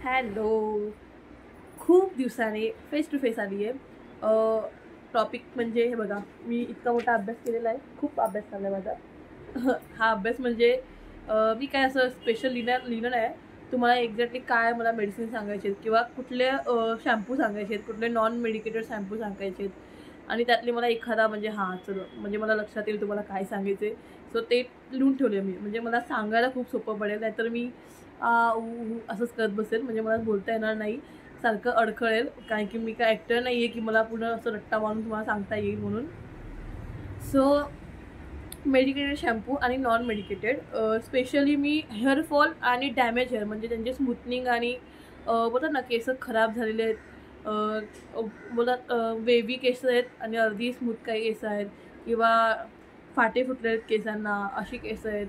Hello. खूप दिवसाने face to face आली आहे. टॉपिक म्हणजे हे बघा, मी इतका मोठा अभ्यास केलेला आहे, खूप अभ्यास झाला आहे माझा. हा अभ्यास म्हणजे मी काय असं स्पेशल लिहिलं नाही आहे. तुम्हाला एक्झॅक्टली काय मला मेडिसिन सांगायचे आहेत किंवा कुठले शॅम्पू सांगायचे आहेत, कुठले नॉन मेडिकेटेड शॅम्पू सांगायचे आहेत आणि त्यातले मला एखादा म्हणजे हां चलो म्हणजे मला लक्षात येईल तुम्हाला काय सांगायचं आहे. सो ते लिहून ठेवले मी, म्हणजे मला सांगायला खूप सोपं पडेल. नाहीतर मी असंच करत बसेल, म्हणजे मला बोलता येणार नाही, सारखं अडखळेल. कारण की मी काय ॲक्टर नाही आहे की मला पूर्ण असं रट्टा मारून तुम्हाला सांगता येईल म्हणून. सो मेडिकेटेड शॅम्पू आणि नॉन मेडिकेटेड, स्पेशली मी हेअरफॉल आणि डॅमेज हेअर म्हणजे त्यांचे स्मूथनिंग आणि बोलतात ना केस खराब झालेले आहेत, बोलतात वेवी केस आहेत आणि अर्धी स्मूथ काही केस आहेत किंवा फाटे फुटले आहेत केसांना, अशी केस आहेत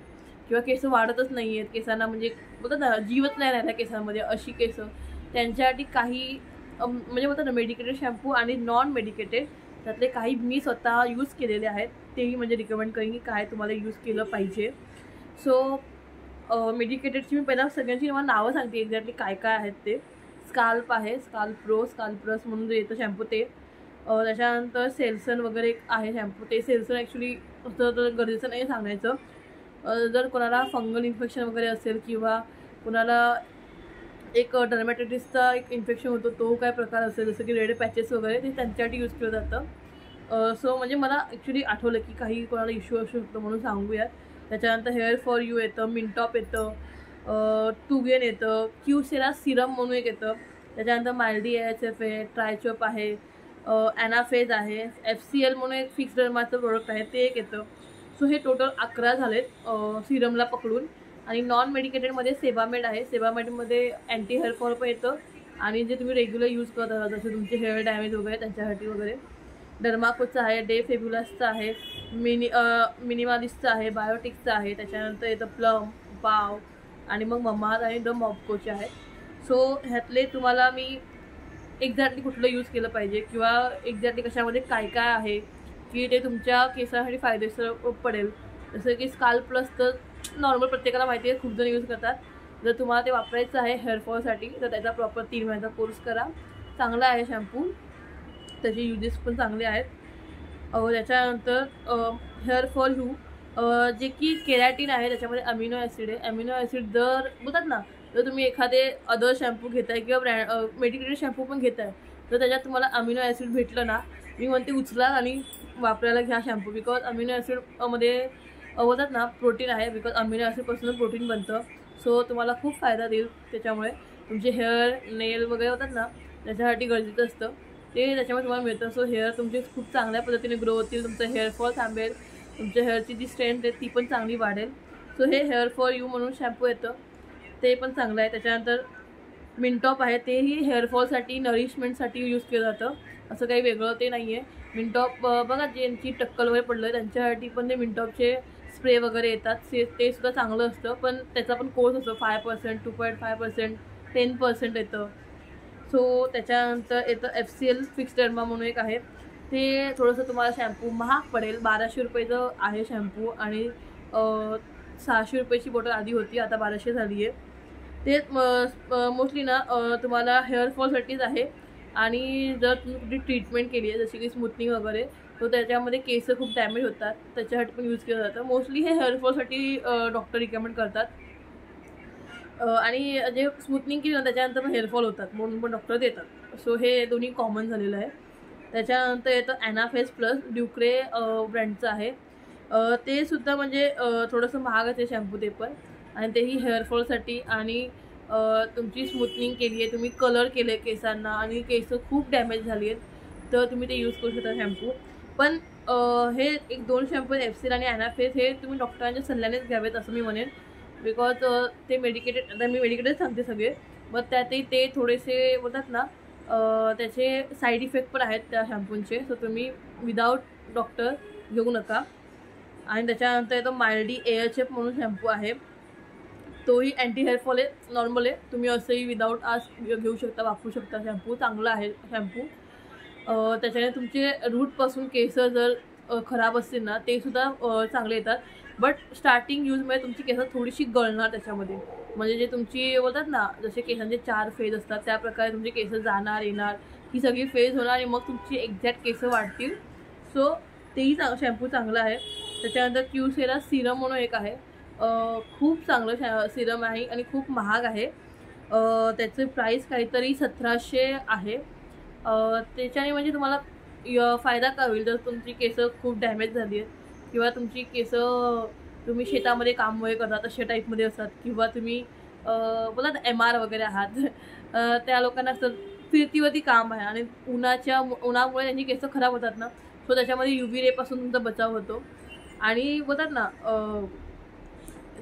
किंवा केस वाढतच नाही आहेत केसांना, म्हणजे बोलतात ना जीवच नाही राहिला केसांमध्ये, अशी केस. त्यांच्यासाठी काही म्हणजे बोलतात ना मेडिकेटेड शॅम्पू आणि नॉन मेडिकेटेड, त्यातले काही मी स्वतः यूज केलेले आहेत, तेही म्हणजे रिकमेंड करेन की काय तुम्हाला यूज केलं पाहिजे. सो मेडिकेटेडची मी पहिला सगळ्यांची मला नावं सांगते एक्झॅक्टली काय काय आहेत ते. स्काल्प आहे, स्काल्प प्लस म्हणून जे येतं शॅम्पू ते. त्याच्यानंतर सेल्सन वगैरे एक आहे शॅम्पू, ते सेल्सन ॲक्च्युली तर गरजेचं नाही सांगायचं. जर कोणाला फंगल इन्फेक्शन वगैरे असेल किंवा कोणाला एक डर्मॅटायटिसचा एक इन्फेक्शन होतो, तो काय प्रकार असेल जसं की रेड पॅचेस वगैरे, ते त्यांच्यासाठी यूज केलं जातं. सो म्हणजे मला ॲक्च्युली आठवलं की काही कोणाला इश्यू असू शकतो म्हणून सांगूयात. त्याच्यानंतर हेअर फॉर यू येतं, मिनटॉप येतं, टुगेन येतं, क्यूसेरा सिरम म्हणून एक येतं. त्याच्यानंतर मायल्डी AHF आहे, ट्रायचोप आहे, ॲनाफेज आहे, FCL म्हणून एक फिक्स डर्माचं प्रोडक्ट आहे ते एक येतं. सो हे टोटल 11 झालेत सिरमला पकडून. आणि नॉन मेडिकेटेडमध्ये सेबामेड आहे, सेबामेडमध्ये अँटी हेअरफॉल पण येतं आणि जे तुम्ही रेग्युलर यूज करत आहात जसं तुमचे हेअर डॅमेज वगैरे त्यांच्यासाठी वगैरे. डर्माकोचं आहे, डे फेब्युलसचं आहे, मिनिमालिस्टचं आहे, बायोटिक्सचं आहे. त्याच्यानंतर येतं प्लम, पाव आणि मग ममाज आणि द मॉपकोचे आहे. सो ह्यातले तुम्हाला मी एक्झॅक्टली कुठलं यूज केलं पाहिजे किंवा एक्झॅक्टली कशामध्ये काय काय आहे की ते तुमच्या केसासाठी फायदेशीर पडेल. जसं की स्काल्प प्लस तर नॉर्मल प्रत्येकाला माहिती आहे, खूप जण यूज करतात. जर तुम्हाला ते वापरायचं आहे हेअरफॉलसाठी तर त्याचा प्रॉपर 3 महिन्याचा कोर्स करा. चांगला आहे शॅम्पू, त्याचे युजेस पण चांगले आहेत. त्याच्यानंतर हेअरफॉल जे की केरॅटिन आहे, त्याच्यामध्ये अमिनो ॲसिड आहे. अमिनो ॲसिड जर बोलतात ना, जर तुम्ही एखादे अदर शॅम्पू घेताय किंवा मेडिकेटेड शॅम्पू पण घेताय तर त्याच्यात तुम्हाला अमिनो ॲसिड भेटलं ना, मी म्हणते उचला आणि वापरायला घ्या शॅम्पू. बिकॉज अमिनो ॲसिडमध्ये बोलतात ना प्रोटीन आहे, बिकॉज अमिनो ॲसिडपासून प्रोटीन बनतं. सो तुम्हाला खूप फायदा देईल त्याच्यामुळे. तुमचे हेअर नेल वगैरे होतात ना, त्याच्यासाठी गरजेचं असतं ते त्याच्यामुळे तुम्हाला मिळतं. सो हेअर तुमचे खूप चांगल्या पद्धतीने ग्रो होतील, तुमचं हेअरफॉल थांबेल, तुमच्या हेअरची जी स्ट्रेंथ आहे ती पण चांगली वाढेल. सो हे हेअर फॉर यू म्हणून शॅम्पू येतं, ते पण चांगलं आहे. त्याच्यानंतर मिनटॉप आहे, तेही हेअरफॉलसाठी नरिशमेंटसाठी यूज केलं जातं, असं काही वेगळं ते नाही आहे. मिनटॉप बघा ज्यांची टक्कल वगैरे पडलं आहे त्यांच्यासाठी पण ते मिनटॉपचे स्प्रे वगैरे येतात, ते सुद्धा चांगलं असतं. पण त्याचा पण कोर्स असतो 5%, 2.5%, 10% येतं. सो त्याच्यानंतर येतं FCL फिक्स डर्मा म्हणून एक आहे, ते थोडंसं तुम्हाला शॅम्पू महाग पडेल. 1200 रुपयेचं आहे शॅम्पू आणि 600 रुपयाची बॉटल आधी होती, आता 1200 झाली आहे. ते मोस्टली ना तुम्हाला हेअरफॉलसाठीच आहे. आणि जर तुम्ही कुठली ट्रीटमेंट केली आहे जशी की स्मूथनिंग वगैरे, तर त्याच्यामध्ये केस खूप डॅमेज होतात, त्याच्यासाठी पण यूज केलं जातं. मोस्टली हे हेअरफॉलसाठी डॉक्टर रिकमेंड करतात. आणि जे स्मूथनिंग केली ना त्याच्यानंतर पण हेअरफॉल होतात म्हणून पण डॉक्टर देतात. सो हे दोन्ही कॉमन झालेलं आहे. त्याच्यानंतर येतं ॲनाफेज प्लस, ड्युक्रे ब्रँडचं आहे. ते सुद्धा म्हणजे थोडंसं महागच आहे शॅम्पू ते पण, आणि तेही हेअरफॉलसाठी. आणि तुमची स्मूथनिंग केली आहे, तुम्ही कलर केले केसांना आणि केस खूप डॅमेज झाली आहेत तर तुम्ही ते यूज करू शकता शॅम्पू. पण हे एक 2 शॅम्पू आहेत FCL आणि ॲनाफेज, हे तुम्ही डॉक्टरांच्या सल्ल्यानेच घ्यावेत असं मी म्हणेन. बिकॉज ते मेडिकेटेड, आता मी मेडिकेटेड सांगते सगळे, मग त्यातही ते थोडेसे बोलतात ना त्याचे साईड इफेक्ट पण आहेत त्या शॅम्पूंचे. सो तुम्ही विदाऊट डॉक्टर घेऊ नका. आणि त्याच्यानंतर येतो मायल्डी AHF म्हणून शॅम्पू आहे, तोही अँटी हेअरफॉल आहे, नॉर्मल आहे. तुम्ही असंही विदाऊट आज घेऊ शकता, वापरू शकता. शॅम्पू चांगला आहे शॅम्पू. त्याच्याने तुमचे रूटपासून केस जर खराब असतील ना ते सुद्धा चांगले येतात. बट स्टार्टिंग यूजमध्ये तुमची केस थोडीशी गळणार त्याच्यामध्ये, म्हणजे जे तुमची बोलतात ना जसे केसांचे 4 फेज असतात त्या प्रकारे तुमचे केस जाणार येणार, ही सगळी फेज होणार आणि मग तुमची एक्झॅक्ट केस वाढतील. सो तेही शॅम्पू चांगला आहे. त्याच्यानंतर क्यूसेरा सिरम म्हणून एक आहे, खूप चांगलं सिरम आहे आणि खूप महाग आहे. त्याचे प्राईस काहीतरी 1700 आहे. त्याच्याने म्हणजे तुम्हाला फायदा काय होईल, जर तुमची केस खूप डॅमेज झाली आहेत किंवा तुमची केस तुम्ही शेतामध्ये काम वगैरे करतात अशा टाईपमध्ये असतात, किंवा तुम्ही बोला ना MR वगैरे आहात त्या लोकांना असं फिरतीवरती काम आहे आणि उन्हामुळे त्यांची केस खराब होतात ना. सो त्याच्यामध्ये UV रेपासून तुमचा बचाव होतो आणि बोलतात ना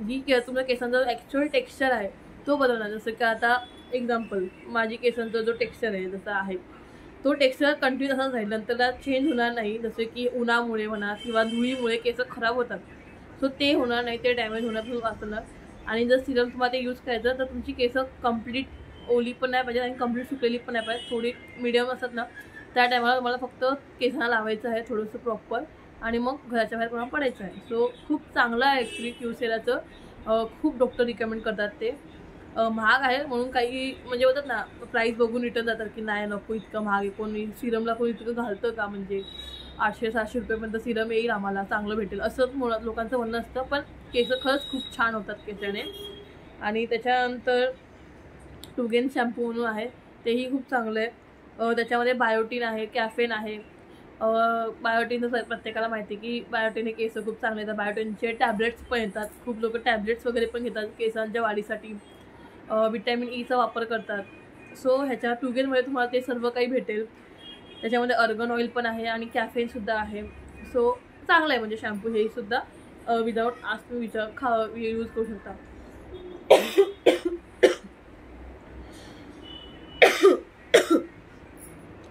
जी तुमच्या केसांचा ॲक्च्युअल टेक्स्चर आहे तो बदलणार. जसं की आता एक्झाम्पल माझी केसांचा जो टेक्स्चर आहे जसा आहे तो टेक्स्चर कंटिन्यू तसाच राहील, नंतर चेंज होणार नाही. जसे की उन्हामुळे म्हणा किंवा धुळीमुळे केस खराब होतात, सो ते होणार नाही, ते डॅमेज होण्यापासून वाचणार. आणि जर सिरम तुम्हाला ते यूज करायचं तर तुमची केस कंप्लीट ओली पण नाही पाहिजे आणि कंप्लीट सुकलेली पण नाही पाहिजे, थोडी मिडियम असतात ना त्या टायमाला तुम्हाला फक्त केसांना लावायचं आहे थोडंसं प्रॉपर आणि मग घराच्या बाहेर कोणा पडायचं आहे. सो खूप चांगलं आहे ॲक्च्युली क्यूसेराचं, खूप डॉक्टर रिकमेंड करतात ते. महाग आहे म्हणून काही म्हणजे होतात ना प्राईस बघून रिटर्न जातात की नाही नको इतकं महाग आहे, कोणी सिरमला कोणी इतकं घालतं का, म्हणजे 800-700 रुपयेपर्यंत सिरम येईल आम्हाला चांगलं भेटेल असं लोकांचं म्हणणं असतं. पण केस खरंच खूप छान होतात केसाने. आणि त्याच्यानंतर टुगेन शॅम्पू म्हणून आहे, तेही खूप चांगलं आहे. त्याच्यामध्ये बायोटीन आहे, कॅफेन आहे. बायोटीन तर प्रत्येकाला माहिती आहे की बायोटीन केस खूप चांगले येतात. बायोटीनचे टॅबलेट्स पण येतात, खूप लोक टॅबलेट्स वगैरे पण घेतात केसांच्या वाढीसाठी. विटॅमिन ईचा वापर करतात. सो ह्याच्या टुगेनमध्ये तुम्हाला ते सर्व काही भेटेल. त्याच्यामध्ये अर्गन ऑइल पण आहे आणि कॅफेनसुद्धा आहे. सो चांगलं आहे म्हणजे शॅम्पू हे सुद्धा विदाऊट आज तुम्ही यूज करू शकता.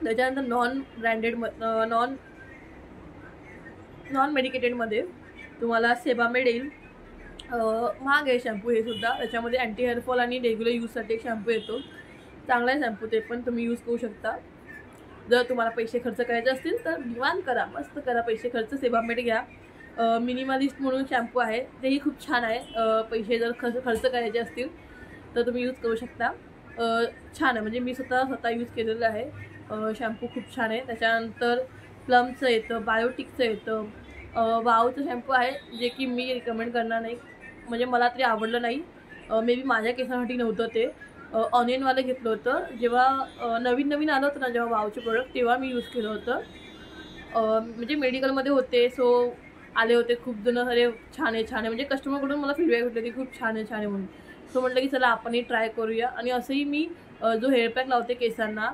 त्याच्यानंतर नॉन मेडिकेटेडमध्ये तुम्हाला सेबामेड येईल. महाग आहे शॅम्पू हे सुद्धा. त्याच्यामध्ये अँटी हेअरफॉल आणि रेग्युलर यूजसाठी एक शॅम्पू येतो, चांगला आहे शॅम्पू, ते पण तुम्ही यूज करू शकता. जर तुम्हाला पैसे खर्च करायचे असतील तर निवांत करा, मस्त करा पैसे खर्च, सेबामेड घ्या. मिनिमलिस्ट म्हणून शॅम्पू आहे, तेही खूप छान आहे. पैसे जर खर्च करायचे असतील तर तुम्ही यूज करू शकता. छान आहे म्हणजे मी स्वतः यूज केलेलं आहे. शॅम्पू खूप छान आहे. त्याच्यानंतर प्लमचं येतं, बायोटिकचं येतं, वावचं शॅम्पू आहे जे की मी रिकमेंड करणार नाही, म्हणजे मला तरी आवडलं नाही. मे बी माझ्या केसांसाठी नव्हतं ते. ऑनियनवालं घेतलं होतं जेव्हा नवीन आलं होतं ना, जेव्हा वावचे प्रोडक्ट तेव्हा मी यूज केलं होतं. म्हणजे मेडिकलमध्ये होते, सो आले होते खूप जण, अरे छान आहे म्हणजे कस्टमरकडून मला फीडबॅक भेटले की खूप छान आहे म्हणून. सो म्हटलं की चला आपणही ट्राय करूया. आणि असंही मी जो हेअरपॅक लावते केसांना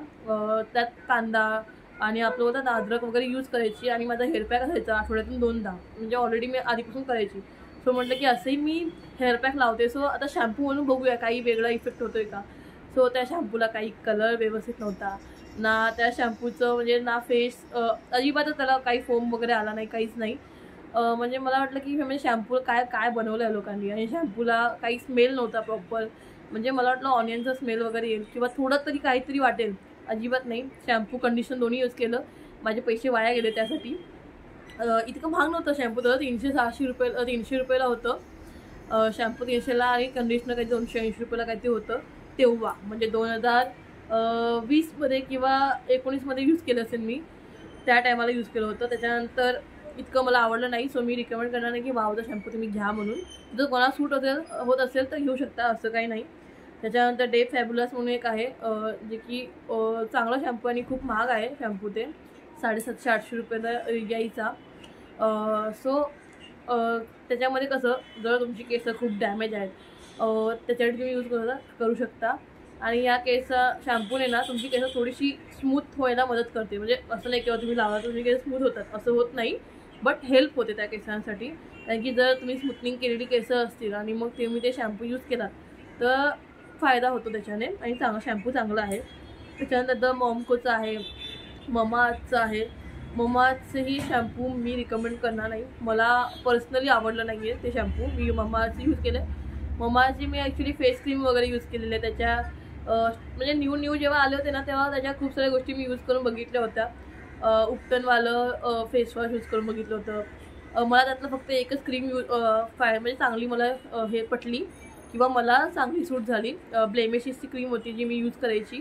त्यात कांदा आणि आपलं होतं अद्रक वगैरे यूज करायची आणि माझा हेअरपॅक असायचा आठवड्यातून 2दा, म्हणजे ऑलरेडी मी आधीपासून करायची. सो म्हटलं की असंही मी हेअरपॅक लावते, सो आता शॅम्पू म्हणून बघूया काही वेगळा इफेक्ट होतोय का. सो त्या शॅम्पूला काही कलर व्यवस्थित नव्हता ना, त्या शॅम्पूचं म्हणजे ना फेस अजिबातच त्याला काही फोम वगैरे आला नाही, काहीच नाही. म्हणजे मला वाटलं की म्हणजे शॅम्पू काय बनवलं आहे लोकांनी, आणि शॅम्पूला काही स्मेल नव्हता प्रॉपर. म्हणजे मला वाटलं ऑनियनचा स्मेल वगैरे येईल किंवा थोडं तरी काहीतरी वाटेल, अजिबात नाही. शॅम्पू कंडिशन दोन्ही यूज केलं, माझे पैसे वाया गेले त्यासाठी. इतकं महाग नव्हतं शॅम्पू, तर 300 रुपयाला होतं शॅम्पू, 300ला, आणि कंडिशनर काही 280 रुपयाला काहीतरी होतं तेव्हा, म्हणजे 2020मध्ये किंवा 19मध्ये यूज केलं असेल मी, त्या टायमाला यूज केलं होतं. त्याच्यानंतर इतकं मला आवडलं नाही, सो मी रिकमेंड करणार नाही की वावचा शॅम्पू तुम्ही घ्या म्हणून. जर कोणाला सूट होत असेल तर घेऊ शकता, असं काही नाही. त्याच्यानंतर डे फॅब्युलस म्हणून एक आहे जे की चांगला शॅम्पू आणि खूप महाग आहे शॅम्पू, ते 750-800 रुपयाला यायचा. सो त्याच्यामध्ये कसं, जर तुमची केस खूप डॅमेज आहेत त्याच्यासाठी तुम्ही यूज करू शकता. आणि या शॅम्पूने ना तुमची केस थोडीशी स्मूथ व्हायला मदत करते. म्हणजे असं नाही किंवा तुम्ही लावा तुमची केस स्मूथ होतात असं होत नाही, बट हेल्प होते त्या केसांसाठी. कारण की जर तुम्ही स्मूथनिंग केलेली केस असतील आणि मग तुम्ही ते शॅम्पू यूज केला तर फायदा होतो त्याच्याने, आणि शॅम्पू चांगला आहे. त्याच्यानंतर मॉमकोचं आहे, ममाअर्थचं आहे. ममाअर्थचंही शॅम्पू मी रिकमेंड करणार नाही, मला पर्सनली आवडलं नाही आहे ते शॅम्पू. मी ममाअर्थचं यूज केलं आहे. ममाअर्थची मी ॲक्च्युली फेस क्रीम वगैरे यूज केलेले आहे. त्याच्या म्हणजे न्यू जेव्हा आले होते ना तेव्हा त्याच्या खूप साऱ्या गोष्टी मी यूज करून बघितल्या होत्या. उपटनवालं फेसवॉश यूज करून बघितलं होतं. मला त्यातलं फक्त एकच क्रीम म्हणजे चांगली मला हे पटली, किंवा मला चांगली सूट झाली. ब्लेमिशची क्रीम होती जी मी यूज करायची,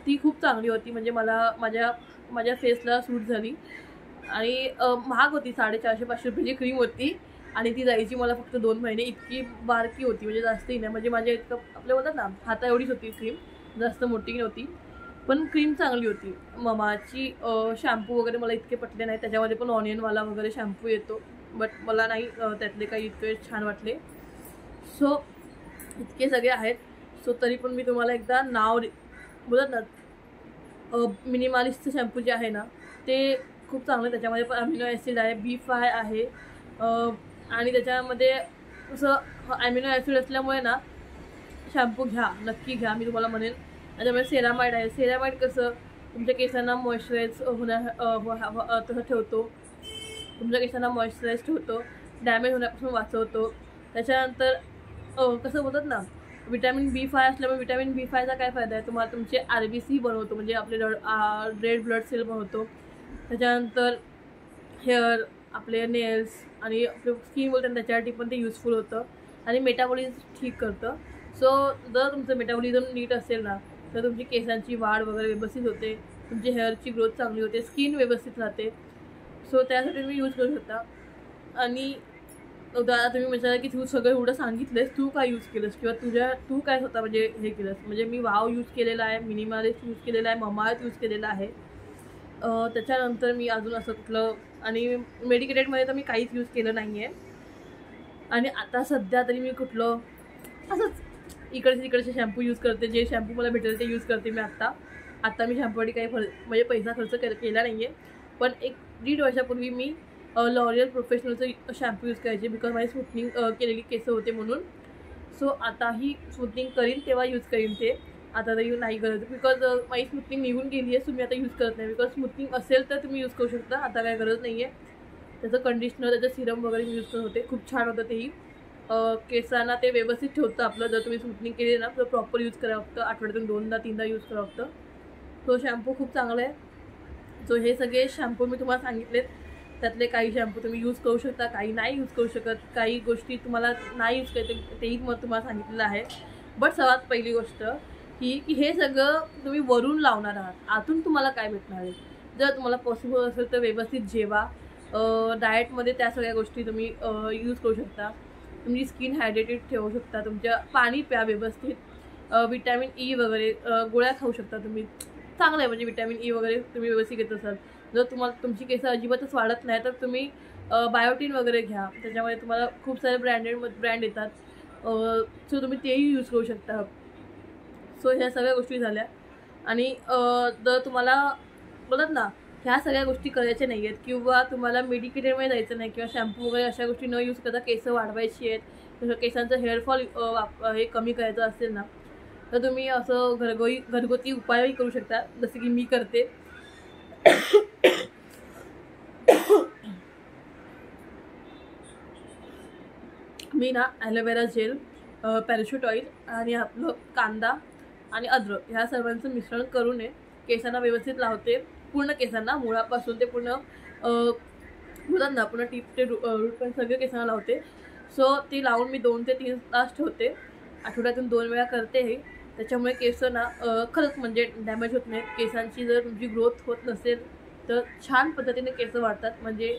ती खूप चांगली होती. म्हणजे मला माझ्या फेसला सूट झाली. आणि महाग होती, 450-500 रुपयाची क्रीम होती. आणि ती जायची मला फक्त 2 महिने. इतकी बारकी होती, म्हणजे जास्तही नाही, म्हणजे माझ्या इतकं आपल्या बोलतात ना हाता एवढीच होती क्रीम, जास्त मोठी नव्हती. पण क्रीम चांगली होती. ममाची शॅम्पू वगैरे मला इतके पटले नाही. त्याच्यामध्ये पण ऑनियनवाला वगैरे शॅम्पू येतो, बट मला नाही त्यातले काही इतके छान वाटले. सो इतके सगळे आहेत. सो तरी पण मी तुम्हाला एकदा नाव बोलत ना, मिनिमालिस्टचं शॅम्पू जे आहे ना ते खूप चांगलं. त्याच्यामध्ये पण अमिनो ॲसिड आहे, B5 आहे. आणि त्याच्यामध्ये असं ॲमिनो ॲसिड असल्यामुळे ना शॅम्पू घ्या, नक्की घ्या, मी तुम्हाला म्हणेन. त्याच्यामुळे सेरामाइड आहे. सेरामाइड कसं तुमच्या केसांना मॉइश्चराईज तसं ठेवतो, तुमच्या केसांना मॉइश्चराईज ठेवतो, डॅमेज होण्यापासून वाचवतो. त्याच्यानंतर कसं बोलतात ना, विटॅमिन B5 असल्यामुळे विटॅमिन B5चा काय फायदा आहे तुम्हाला, तुमचे RBC बनवतो, म्हणजे आपले रेड ब्लड सेल बनवतो. त्याच्यानंतर हेअर, आपले नेल्स आणि आपले स्किन बोलतात त्याच्यासाठी पण ते युजफुल होतं. आणि मेटाबॉलिझम ठीक करतं. सो जर तुमचं मेटाबॉलिझम नीट असेल ना तर तुमची केसांची वाढ वगैरे व्यवस्थित होते, तुमची हेअरची ग्रोथ चांगली होते, स्किन व्यवस्थित राहते. सो त्यासाठी तुम्ही यूज करू शकता. आणि उदाहरण तुम्ही म्हणाला की तू सगळं एवढं सांगितलंस, तू काय यूज केलंस किंवा तू काय स्वतः म्हणजे हे केलंस. म्हणजे मी वाव यूज केलेला आहे, मिनिमालिस्ट यूज केलेला आहे, ममाअर्थ यूज केलेला आहे. त्याच्यानंतर मी अजून असं कुठलं आणि मेडिकेटेडमध्ये तर मी काहीच यूज केलं नाही आहे. आणि आता सध्या तरी मी कुठलं असंच इकडचे शॅम्पू यूज करते, जे शॅम्पू मला भेटेल ते यूज करते मी. आत्ता मी शॅम्पूसाठी काही म्हणजे पैसा खर्च केला नाही आहे. पण 1-1.5 वर्षापूर्वी मी लॉरियल प्रोफेशनलचं शॅम्पू यूज करायचे, बिकॉज माझी स्मूथनिंग केलेली केस होते म्हणून. सो आताही स्मूथनिंग करीन तेव्हा यूज करीन ते, आता तरी नाही गरज, बिकॉज माझी स्मूथनिंग निघून गेली आहे. सो मी आता यूज करत नाही. बिकॉज स्मूथनिंग असेल तर तुम्ही यूज करू शकता, आता काय गरज नाही आहे. त्याचं कंडिशनर, त्याचं सिरम वगैरे मी यूज करत होते, खूप छान होतं तेही. केसांना ते व्यवस्थित ठेवतं आपलं. जर तुम्ही स्मूथनिंग केली ना तर प्रॉपर यूज करावं लागतं, आठवड्यातून 2दा-3दा यूज करावं लागतं. तो शॅम्पू खूप चांगला आहे. सो हे सगळे शॅम्पू मी तुम्हाला सांगितलेत. त्यातले काही शॅम्पू तुम्ही यूज करू शकता, काही नाही यूज करू शकत, काही गोष्टी तुम्हाला नाही यूज करायचे तेही मग तुम्हाला सांगितलेलं आहे. बट सर्वात पहिली गोष्ट ही की हे सगळं तुम्ही वरून लावणार आहात, आतून तुम्हाला काय भेटणार आहे. जर तुम्हाला पॉसिबल असेल तर व्यवस्थित जेवा, डाएटमध्ये त्या सगळ्या गोष्टी तुम्ही यूज करू शकता. तुमची स्किन हायड्रेटेड ठेवू शकता, तुमच्या पाणी प्या व्यवस्थित, विटॅमिन E वगैरे गोळ्या खाऊ शकता तुम्ही. चांगलं आहे म्हणजे विटॅमिन E वगैरे तुम्ही व्यवस्थित घेत असाल. जर तुम्हाला तुमची केसं अजिबातच वाढत नाही तर तुम्ही बायोटीन वगैरे घ्या, त्याच्यामध्ये तुम्हाला खूप सारे ब्रँड येतात. सो तुम्ही तेही यूज करू शकता. सो ह्या सगळ्या गोष्टी झाल्या. आणि जर तुम्हाला बोलत ना ह्या सगळ्या गोष्टी करायच्या नाही आहेत किंवा तुम्हाला मेडिकेटेडमध्ये जायचं नाही किंवा शॅम्पू वगैरे अशा गोष्टी न यूज करता केसं वाढवायची आहेत, केसांचं हेअरफॉल हे कमी करायचं असेल ना तर तुम्ही असं घरगुती उपायही करू शकता, जसं की मी करते. मी ना ॲलोवेरा जेल, पॅराशूट ऑइल आणि आपलं कांदा आणि अद्रक ह्या सर्वांचं मिश्रण करून केसांना व्यवस्थित लावते. पूर्ण केसांना मुळापासून ते पूर्ण बोलतात ना पूर्ण टिप ते रूट पण सगळे केसांना लावते. सो ती लावून मी 2 ते 3 तास ठेवते, आठवड्यातून 2 वेळा करते हे. त्याच्यामुळे केस ना खरंच म्हणजे डॅमेज होत नाहीत. केसांची जर तुमची ग्रोथ होत नसेल तर छान पद्धतीने केस वाढतात. म्हणजे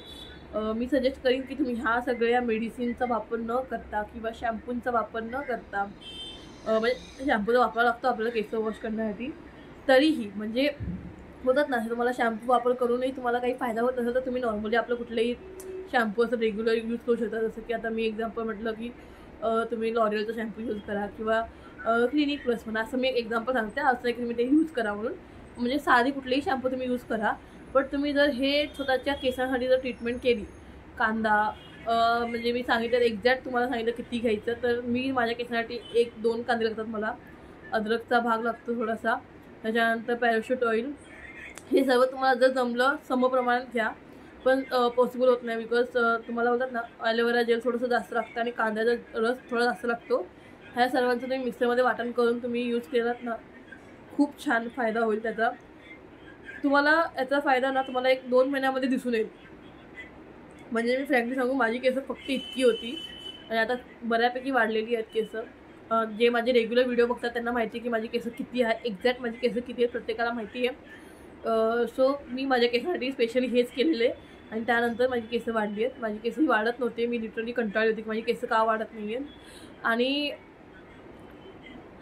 मी सजेस्ट करीन की तुम्ही ह्या सगळ्या मेडिसिनचा वापर न करता किंवा शॅम्पूंचा वापर न करता, म्हणजे शॅम्पूचा वापर लागतो आपल्याला केस वॉश करण्यासाठी, तरीही म्हणजे होतात ना तुम्हाला शॅम्पू वापर करूनही तुम्हाला काही फायदा होत नसेल तर तुम्ही नॉर्मली आपलं कुठलंही शॅम्पू असं रेग्युलर यूज करू शकता. जसं की आता मी एक्झाम्पल म्हटलं की तुम्ही लॉरियलचा शॅम्पू यूज करा किंवा क्लिनिक प्लस म्हणा, असं मी एक एक्झाम्पल सांगते. असं आहे की तुम्ही ते यूज करा म्हणून, म्हणजे साधी कुठलेही शॅम्पू तुम्ही यूज करा. बट तुम्ही जर हे स्वतःच्या केसांसाठी जर ट्रीटमेंट केली, कांदा म्हणजे मी सांगितलं एक्झॅक्ट तुम्हाला सांगितलं किती घ्यायचं, तर मी माझ्या केसांसाठी 1-2 कांदे लागतात मला, अद्रकचा भाग लागतो थोडासा, त्याच्यानंतर पॅराशूट ऑइल. हे सर्व तुम्हाला जर जमलं समप्रमाणात घ्या, पण पॉसिबल होत नाही बिकॉज तुम्हाला बोलतात ना ॲलोवेरा जेल थोडंसं जास्त लागतं आणि कांद्याचा रस थोडा जास्त लागतो. ह्या सर्वांचं तुम्ही मिक्सरमध्ये वाटण करून तुम्ही यूज केलात ना खूप छान फायदा होईल त्याचा. तुम्हाला याचा फायदा ना तुम्हाला 1-2 महिन्यामध्ये दिसून येईल. म्हणजे मी फ्रँकली सांगू माझी केस फक्त इतकी होती आणि आता बऱ्यापैकी वाढलेली आहेत केस. जे माझे रेग्युलर व्हिडिओ बघतात त्यांना माहिती आहे की माझी केस किती आहेत, एक्झॅक्ट माझी केस किती आहेत प्रत्येकाला माहिती आहे. सो मी माझ्या केसासाठी स्पेशली हेच केलेले आणि त्यानंतर माझी केस वाढली आहेत. माझी केसही वाढत नव्हते, मी लिटरली कंटाळली होती की माझी केस का वाढत नाही आहेत. आणि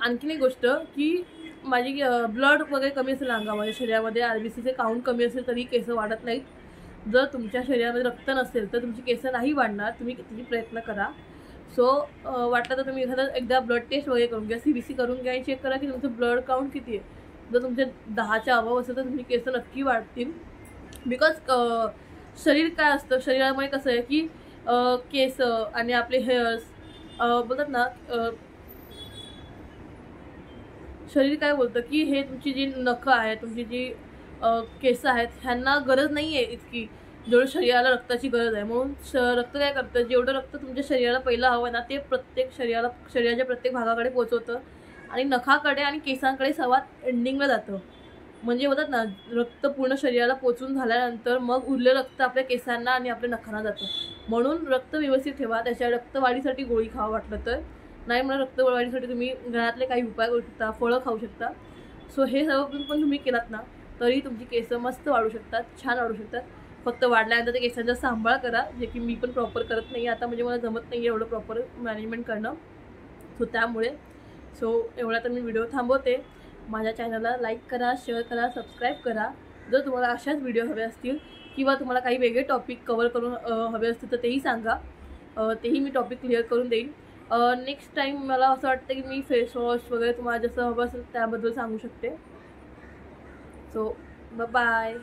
आणखीन एक गोष्ट की माझी ब्लड वगैरे कमी असेल अंगामध्ये, शरीरामध्ये RBCचे काउंट कमी असेल तरी केस वाढत नाहीत. जर तुमच्या शरीरामध्ये रक्त नसेल तर तुमची केस नाही वाढणार. तुम्ही कितीही प्रयत्न करा. सो वाटलं तर तुम्ही एकदा ब्लड टेस्ट वगैरे करून घ्या, CBC करून घ्या आणि चेक करा की तुमचं ब्लड काउंट किती आहे. जर तुमचे 10च्या अबाव असेल तर तुमची केस नक्की वाढतील. बिकॉज शरीर काय असतं, शरीरामध्ये कसं आहे की केस आणि आपले हेअर्स बोलतात ना, शरीर काय बोलतं की हे तुमची जी नखं आहेत, तुमची जी केस आहेत, ह्यांना गरज नाही आहे इतकी जेवढं शरीराला रक्ताची गरज आहे. म्हणून रक्त काय करतं, जेवढं रक्त तुमच्या शरीराला पहिलं हवं ना ते प्रत्येक शरीराच्या प्रत्येक भागाकडे पोचवतं आणि नखाकडे आणि केसांकडे सर्वात एंडिंगला जातं. म्हणजे बोलतात ना, रक्त पूर्ण शरीराला पोचून झाल्यानंतर मग उरलेलं रक्त आपल्या केसांना आणि आपल्या नखांना जातं. म्हणून रक्त व्यवस्थित ठेवा. त्याच्या रक्तवाढीसाठी गोळी खावा वाटलं तर, नाही मला रक्तवाढीसाठी तुम्ही घरातले काही उपाय करू शकता, फळं खाऊ शकता. सो हे सर्व पण तुम्ही केलात ना तरी तुमची केस मस्त वाढू शकतात, छान वाढू शकतात. फक्त वाढल्यानंतर ते केसांचा सांभाळ करा, जे की मी पण प्रॉपर करत नाही आता, म्हणजे मला जमत नाही एवढं प्रॉपर मॅनेजमेंट करणं. सो त्यामुळे एवढा तर मी व्हिडिओ थांबवते. माझ्या चॅनलला लाईक करा, शेअर करा, सबस्क्राईब करा. जर तुम्हाला अशाच व्हिडिओ हवे असतील किंवा तुम्हाला काही वेगळे टॉपिक कवर करून हवे असतील तर तेही सांगा, तेही मी टॉपिक क्लिअर करून देईन. नेक्स्ट टाईम मला असं वाटतं की मी फेस वॉश वगैरे तुम्हाला जसं हवं असेल त्याबद्दल सांगू शकते. So bye.